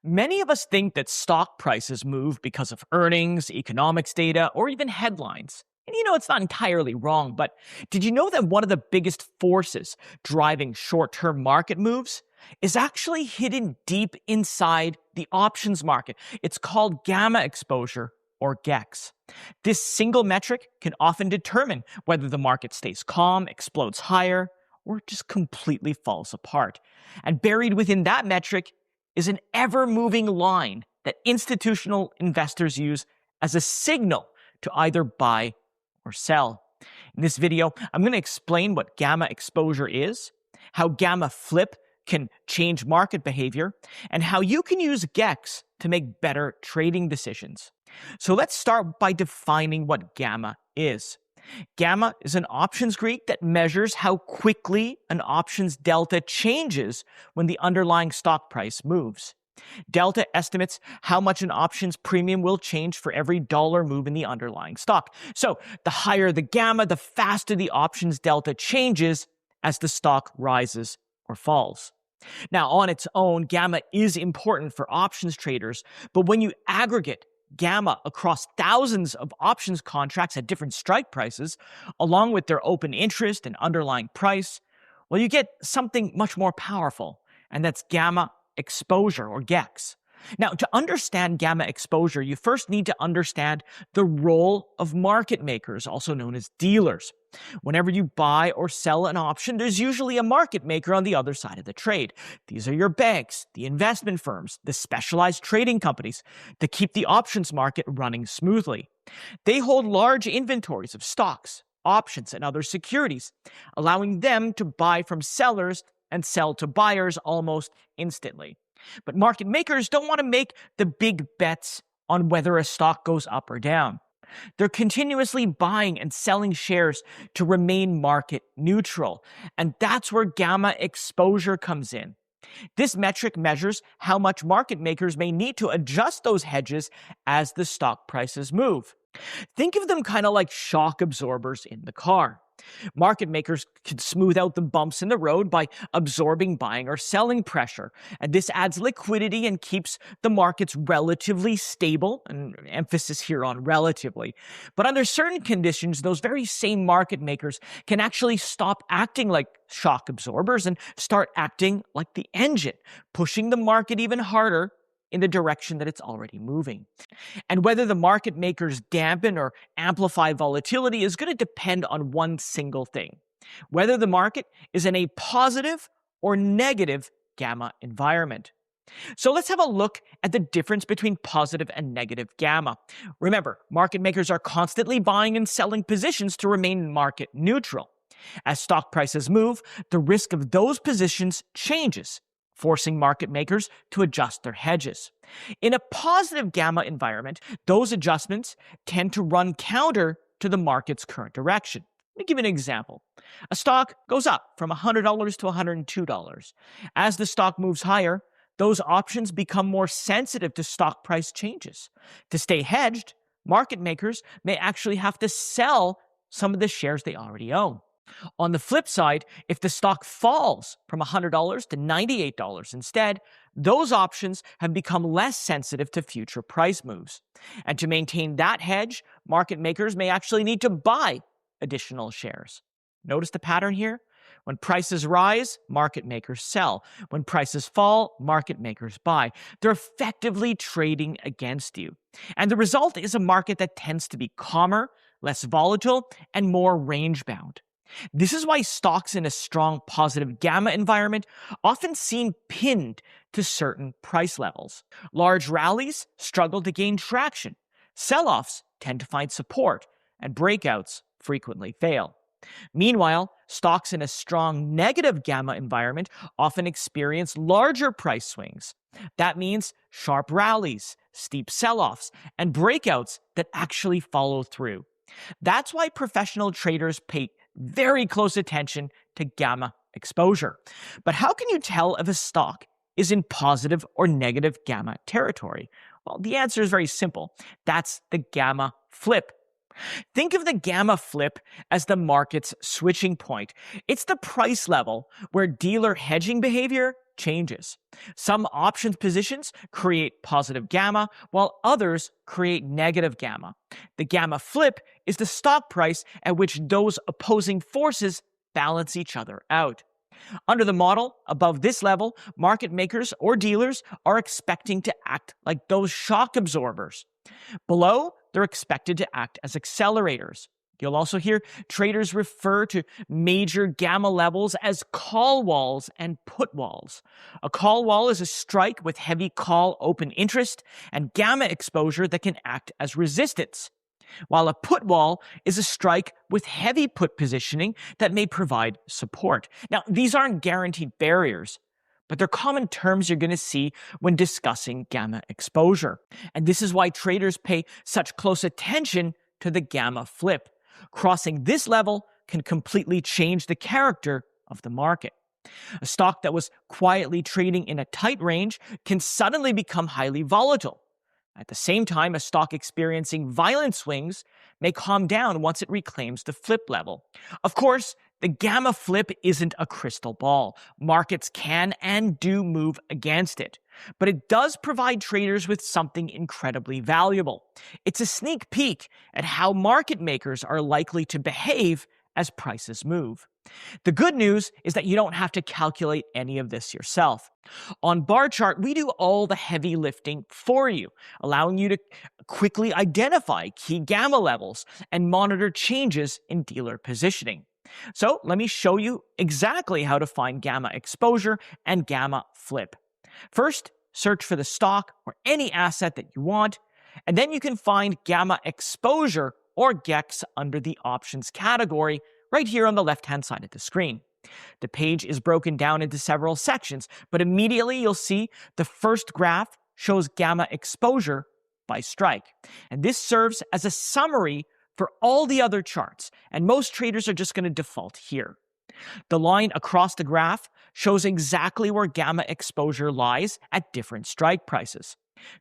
Many of us think that stock prices move because of earnings, economics data, or even headlines. And it's not entirely wrong, but did you know that one of the biggest forces driving short term market moves is actually hidden deep inside the options market? It's called gamma exposure, or GEX. This single metric can often determine whether the market stays calm, explodes higher, or just completely falls apart. And buried within that metric is an ever-moving line that institutional investors use as a signal to either buy or sell. In this video, I'm going to explain what gamma exposure is, how gamma flip can change market behavior, and how you can use GEX to make better trading decisions. So let's start by defining what gamma is. Gamma is an options Greek that measures how quickly an options delta changes when the underlying stock price moves. Delta estimates how much an options premium will change for every dollar move in the underlying stock. So the higher the gamma, the faster the options delta changes as the stock rises or falls. Now, on its own, gamma is important for options traders, but when you aggregate gamma across thousands of options contracts at different strike prices, along with their open interest and underlying price, well, you get something much more powerful, and that's gamma exposure, or GEX. Now, to understand gamma exposure, you first need to understand the role of market makers, also known as dealers. Whenever you buy or sell an option, there's usually a market maker on the other side of the trade. These are your banks, the investment firms, the specialized trading companies that keep the options market running smoothly. They hold large inventories of stocks, options, and other securities, allowing them to buy from sellers and sell to buyers almost instantly. But market makers don't want to make the big bets on whether a stock goes up or down. They're continuously buying and selling shares to remain market neutral. And that's where gamma exposure comes in. This metric measures how much market makers may need to adjust those hedges as the stock prices move. Think of them kind of like shock absorbers in the car. Market makers can smooth out the bumps in the road by absorbing buying or selling pressure, and this adds liquidity and keeps the markets relatively stable, and emphasis here on relatively. But under certain conditions, those very same market makers can actually stop acting like shock absorbers and start acting like the engine, pushing the market even harder in the direction that it's already moving. And whether the market makers dampen or amplify volatility is going to depend on one single thing: whether the market is in a positive or negative gamma environment. So let's have a look at the difference between positive and negative gamma. Remember, market makers are constantly buying and selling positions to remain market neutral. As stock prices move, the risk of those positions changes, forcing market makers to adjust their hedges. In a positive gamma environment, those adjustments tend to run counter to the market's current direction. Let me give you an example. A stock goes up from $100 to $102. As the stock moves higher, those options become more sensitive to stock price changes. To stay hedged, market makers may actually have to sell some of the shares they already own. On the flip side, if the stock falls from $100 to $98 instead, those options have become less sensitive to future price moves. And to maintain that hedge, market makers may actually need to buy additional shares. Notice the pattern here? When prices rise, market makers sell. When prices fall, market makers buy. They're effectively trading against you. And the result is a market that tends to be calmer, less volatile, and more range-bound. This is why stocks in a strong positive gamma environment often seem pinned to certain price levels. Large rallies struggle to gain traction. Sell-offs tend to find support, and breakouts frequently fail. Meanwhile, stocks in a strong negative gamma environment often experience larger price swings. That means sharp rallies, steep sell-offs, and breakouts that actually follow through. That's why professional traders pay very close attention to gamma exposure. But how can you tell if a stock is in positive or negative gamma territory? Well, the answer is very simple. That's the gamma flip. Think of the gamma flip as the market's switching point. It's the price level where dealer hedging behavior changes. Some options positions create positive gamma, while others create negative gamma. The gamma flip is the stock price at which those opposing forces balance each other out. Under the model, above this level, market makers or dealers are expecting to act like those shock absorbers. Below, they're expected to act as accelerators. You'll also hear traders refer to major gamma levels as call walls and put walls. A call wall is a strike with heavy call open interest and gamma exposure that can act as resistance, while a put wall is a strike with heavy put positioning that may provide support. Now, these aren't guaranteed barriers, but they're common terms you're going to see when discussing gamma exposure. And this is why traders pay such close attention to the gamma flip. Crossing this level can completely change the character of the market. A stock that was quietly trading in a tight range can suddenly become highly volatile. At the same time, a stock experiencing violent swings may calm down once it reclaims the flip level. Of course, the gamma flip isn't a crystal ball. Markets can and do move against it. But it does provide traders with something incredibly valuable. It's a sneak peek at how market makers are likely to behave as prices move. The good news is that you don't have to calculate any of this yourself. On Barchart, we do all the heavy lifting for you, allowing you to quickly identify key gamma levels and monitor changes in dealer positioning. So let me show you exactly how to find gamma exposure and gamma flip. First, search for the stock or any asset that you want, and then you can find gamma exposure or GEX under the options category right here on the left-hand side of the screen. The page is broken down into several sections, but immediately you'll see the first graph shows gamma exposure by strike. And this serves as a summary for all the other charts, and most traders are just going to default here. The line across the graph shows exactly where gamma exposure lies at different strike prices.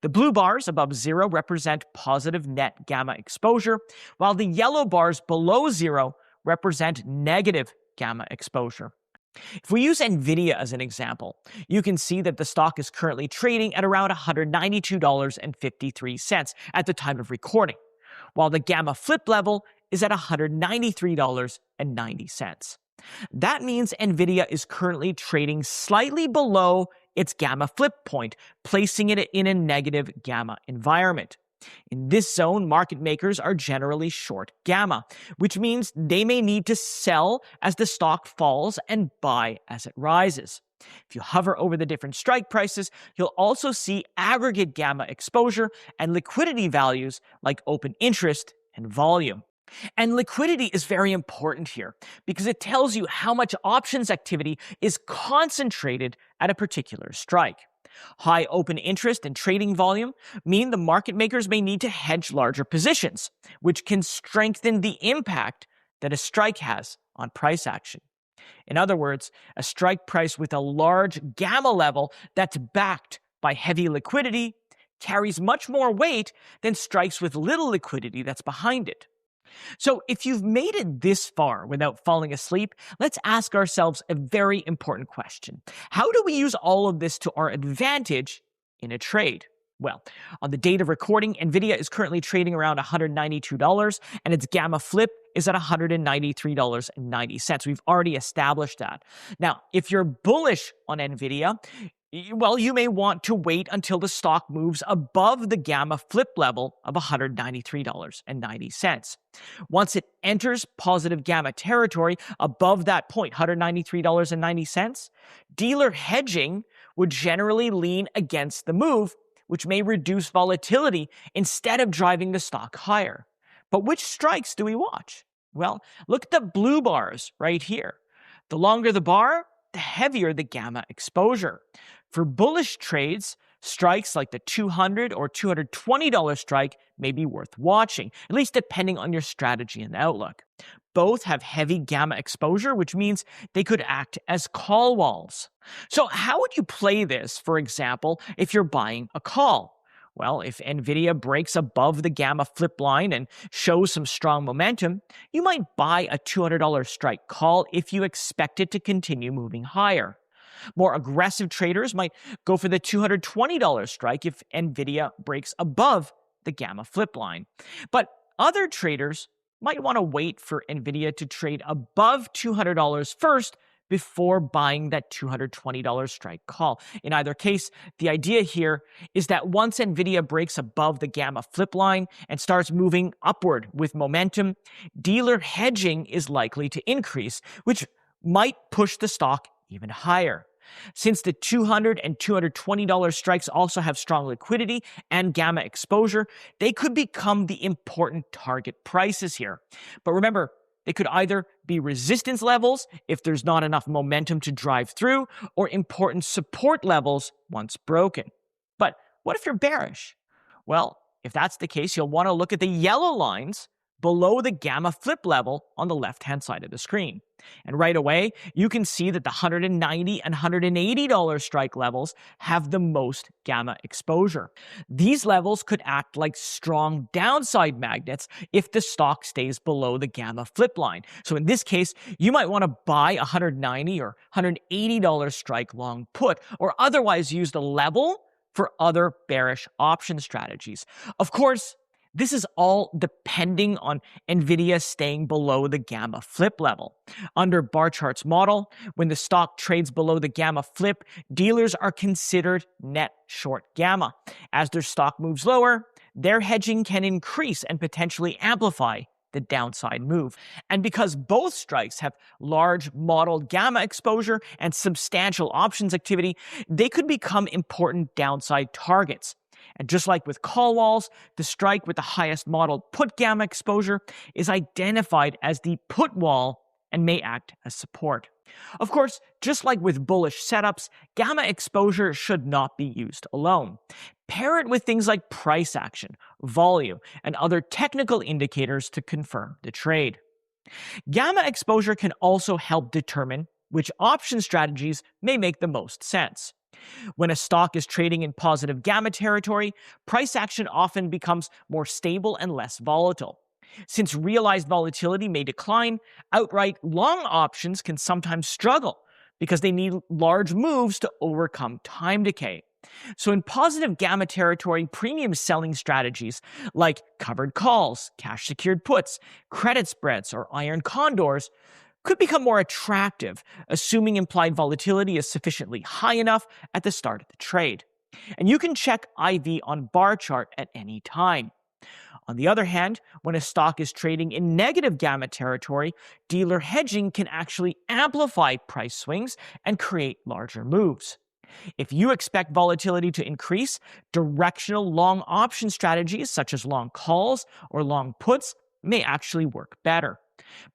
The blue bars above zero represent positive net gamma exposure, while the yellow bars below zero represent negative gamma exposure. If we use Nvidia as an example, you can see that the stock is currently trading at around $192.53 at the time of recording, while the gamma flip level is at $193.90. That means Nvidia is currently trading slightly below its gamma flip point, placing it in a negative gamma environment. In this zone, market makers are generally short gamma, which means they may need to sell as the stock falls and buy as it rises. If you hover over the different strike prices, you'll also see aggregate gamma exposure and liquidity values like open interest and volume. And liquidity is very important here because it tells you how much options activity is concentrated at a particular strike. High open interest and trading volume mean the market makers may need to hedge larger positions, which can strengthen the impact that a strike has on price action. In other words, a strike price with a large gamma level that's backed by heavy liquidity carries much more weight than strikes with little liquidity that's behind it. So if you've made it this far without falling asleep, let's ask ourselves a very important question. How do we use all of this to our advantage in a trade? Well, on the date of recording, Nvidia is currently trading around $192, and its gamma flip is at $193.90. We've already established that. Now, if you're bullish on Nvidia, well, you may want to wait until the stock moves above the gamma flip level of $193.90. Once it enters positive gamma territory above that point, $193.90, dealer hedging would generally lean against the move, which may reduce volatility instead of driving the stock higher. But which strikes do we watch? Well, look at the blue bars right here. The longer the bar, the heavier the gamma exposure. For bullish trades, strikes like the $200 or $220 strike may be worth watching, at least depending on your strategy and outlook. Both have heavy gamma exposure, which means they could act as call walls. So how would you play this, for example, if you're buying a call? Well, if Nvidia breaks above the gamma flip line and shows some strong momentum, you might buy a $200 strike call if you expect it to continue moving higher. More aggressive traders might go for the $220 strike if Nvidia breaks above the Gamma flip line. But other traders might want to wait for Nvidia to trade above $200 first before buying that $220 strike call. In either case, the idea here is that once Nvidia breaks above the Gamma flip line and starts moving upward with momentum, dealer hedging is likely to increase, which might push the stock even higher. Since the $200 and $220 strikes also have strong liquidity and gamma exposure, they could become the important target prices here. But remember, they could either be resistance levels if there's not enough momentum to drive through, or important support levels once broken. But what if you're bearish? Well, if that's the case, you'll want to look at the yellow lines below the gamma flip level on the left-hand side of the screen. And right away, you can see that the $190 and $180 strike levels have the most gamma exposure. These levels could act like strong downside magnets if the stock stays below the gamma flip line. So in this case, you might want to buy a $190 or $180 strike long put, or otherwise use the level for other bearish option strategies. Of course, this is all depending on Nvidia staying below the gamma flip level. Under Barchart's model, when the stock trades below the gamma flip, dealers are considered net short gamma. As their stock moves lower, their hedging can increase and potentially amplify the downside move. And because both strikes have large modeled gamma exposure and substantial options activity, they could become important downside targets. And just like with call walls, the strike with the highest modeled put gamma exposure is identified as the put wall and may act as support. Of course, just like with bullish setups, gamma exposure should not be used alone. Pair it with things like price action, volume, and other technical indicators to confirm the trade. Gamma exposure can also help determine which option strategies may make the most sense. When a stock is trading in positive gamma territory, price action often becomes more stable and less volatile. Since realized volatility may decline, outright long options can sometimes struggle because they need large moves to overcome time decay. So in positive gamma territory, premium selling strategies like covered calls, cash secured puts, credit spreads, or iron condors could become more attractive, assuming implied volatility is sufficiently high enough at the start of the trade. And you can check IV on Barchart at any time. On the other hand, when a stock is trading in negative gamma territory, dealer hedging can actually amplify price swings and create larger moves. If you expect volatility to increase, directional long option strategies such as long calls or long puts may actually work better.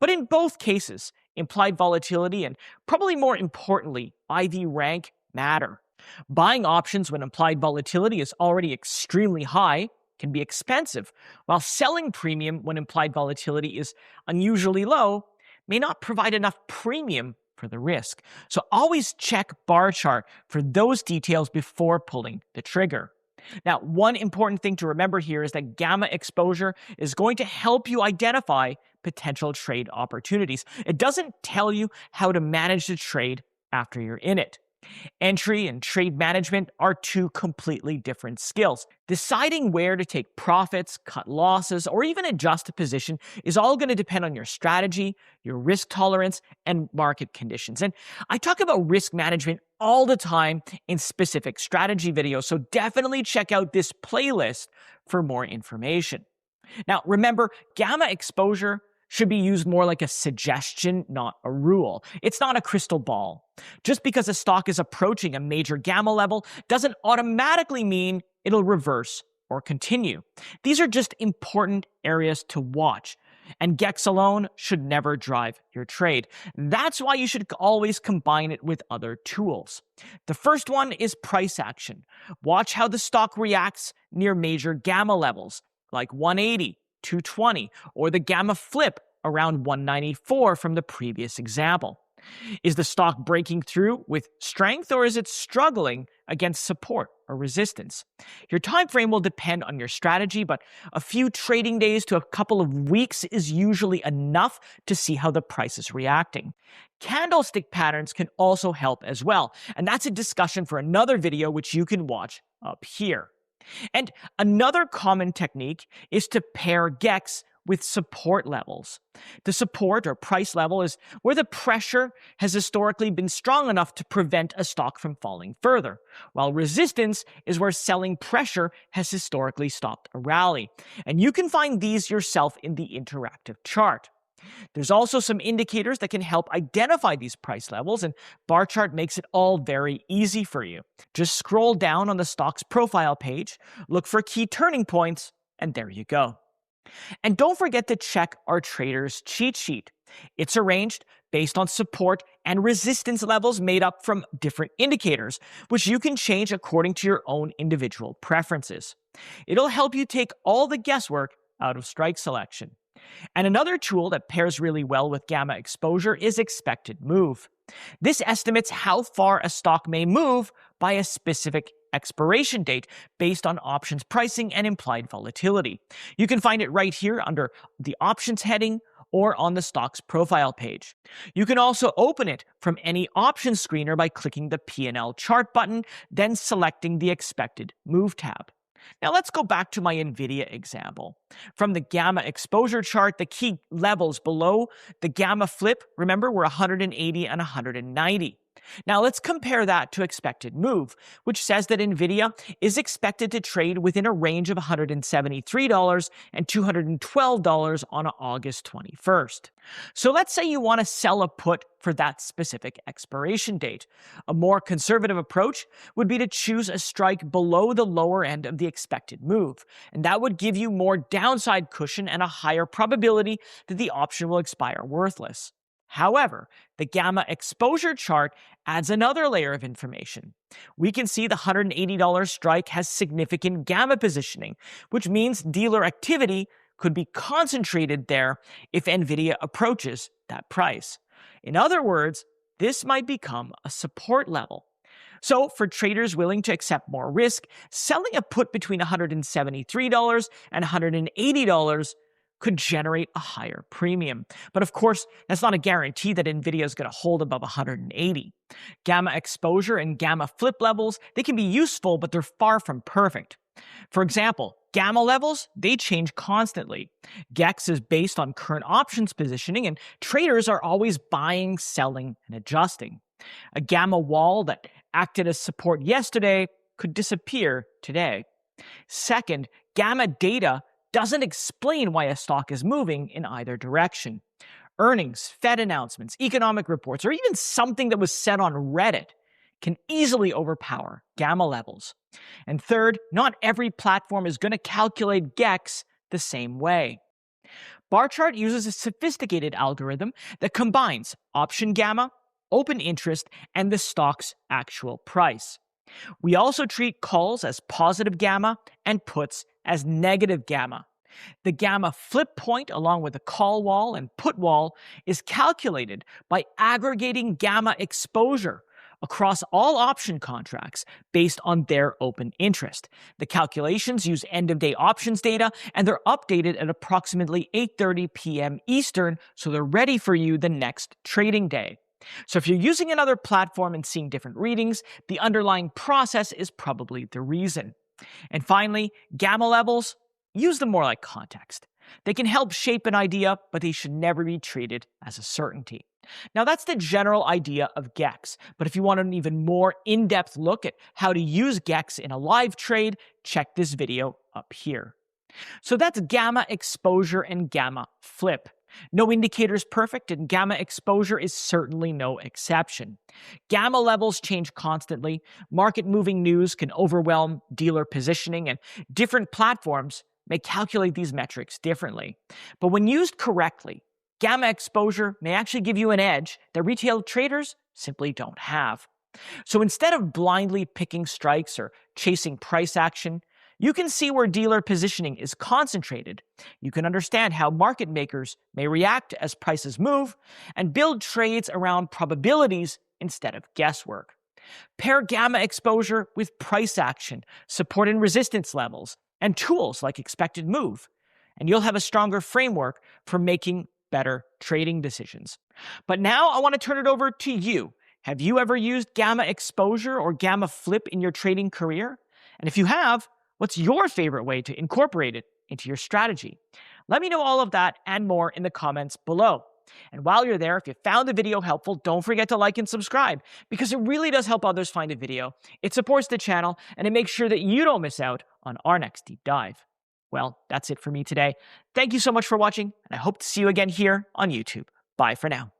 But in both cases, implied volatility and, probably more importantly, IV rank matter. Buying options when implied volatility is already extremely high can be expensive, while selling premium when implied volatility is unusually low may not provide enough premium for the risk. So always check Barchart for those details before pulling the trigger. Now, one important thing to remember here is that gamma exposure is going to help you identify potential trade opportunities. It doesn't tell you how to manage the trade after you're in it. Entry and trade management are two completely different skills. Deciding where to take profits, cut losses, or even adjust a position is all going to depend on your strategy, your risk tolerance, and market conditions. And I talk about risk management all the time in specific strategy videos, so definitely check out this playlist for more information. Now, remember, gamma exposure should be used more like a suggestion, not a rule. It's not a crystal ball. Just because a stock is approaching a major gamma level doesn't automatically mean it'll reverse or continue. These are just important areas to watch. And GEX alone should never drive your trade. That's why you should always combine it with other tools. The first one is price action. Watch how the stock reacts near major gamma levels, like 180, 220, or the gamma flip around 194 from the previous example. Is the stock breaking through with strength, or is it struggling against support or resistance? Your time frame will depend on your strategy, but a few trading days to a couple of weeks is usually enough to see how the price is reacting. Candlestick patterns can also help as well, and that's a discussion for another video which you can watch up here. And another common technique is to pair GEX with support levels. The support or price level is where the pressure has historically been strong enough to prevent a stock from falling further, while resistance is where selling pressure has historically stopped a rally. And you can find these yourself in the interactive chart. There's also some indicators that can help identify these price levels, and Barchart makes it all very easy for you. Just scroll down on the stock's profile page, look for key turning points, and there you go. And don't forget to check our trader's cheat sheet. It's arranged based on support and resistance levels made up from different indicators, which you can change according to your own individual preferences. It'll help you take all the guesswork out of strike selection. And another tool that pairs really well with Gamma Exposure is expected move. This estimates how far a stock may move by a specific expiration date based on options pricing and implied volatility. You can find it right here under the options heading or on the stock's profile page. You can also open it from any options screener by clicking the P&L chart button, then selecting the expected move tab. Now let's go back to my Nvidia example. From the Gamma Exposure chart, the key levels below the Gamma flip, remember, were 180 and 190. Now let's compare that to expected move, which says that Nvidia is expected to trade within a range of $173 and $212 on August 21st. So let's say you want to sell a put for that specific expiration date. A more conservative approach would be to choose a strike below the lower end of the expected move, and that would give you more downside cushion and a higher probability that the option will expire worthless. However, the Gamma Exposure chart adds another layer of information. We can see the $180 strike has significant gamma positioning, which means dealer activity could be concentrated there if Nvidia approaches that price. In other words, this might become a support level. So for traders willing to accept more risk, selling a put between $173 and $180 could generate a higher premium. But of course, that's not a guarantee that Nvidia is going to hold above 180. Gamma Exposure and Gamma flip levels, they can be useful, but they're far from perfect. For example, Gamma levels, they change constantly. GEX is based on current options positioning, and traders are always buying, selling, and adjusting. A Gamma wall that acted as support yesterday could disappear today. Second, Gamma data doesn't explain why a stock is moving in either direction. Earnings, Fed announcements, economic reports, or even something that was said on Reddit can easily overpower Gamma levels. And third, not every platform is going to calculate GEX the same way. Barchart uses a sophisticated algorithm that combines option Gamma, open interest, and the stock's actual price. We also treat calls as positive Gamma and puts as negative Gamma. The Gamma flip point, along with the call wall and put wall, is calculated by aggregating Gamma exposure across all option contracts based on their open interest. The calculations use end-of-day options data, and they're updated at approximately 8:30 p.m. Eastern, so they're ready for you the next trading day. So if you're using another platform and seeing different readings, the underlying process is probably the reason. And finally, Gamma levels, use them more like context. They can help shape an idea, but they should never be treated as a certainty. Now that's the general idea of GEX, but if you want an even more in-depth look at how to use GEX in a live trade, check this video up here. So that's Gamma Exposure and Gamma Flip. No indicator is perfect, and Gamma Exposure is certainly no exception. Gamma levels change constantly, market-moving news can overwhelm dealer positioning, and different platforms may calculate these metrics differently. But when used correctly, Gamma Exposure may actually give you an edge that retail traders simply don't have. So instead of blindly picking strikes or chasing price action, You can see where dealer positioning is concentrated. You can understand how market makers may react as prices move and build trades around probabilities instead of guesswork. Pair gamma exposure with price action, support and resistance levels, and tools like expected move, and you'll have a stronger framework for making better trading decisions. But now I want to turn it over to you. Have you ever used gamma exposure or gamma flip in your trading career? And if you have, what's your favorite way to incorporate it into your strategy? Let me know all of that and more in the comments below. And while you're there, if you found the video helpful, don't forget to like and subscribe, because it really does help others find a video. It supports the channel, and it makes sure that you don't miss out on our next deep dive. Well, that's it for me today. Thank you so much for watching, and I hope to see you again here on YouTube. Bye for now.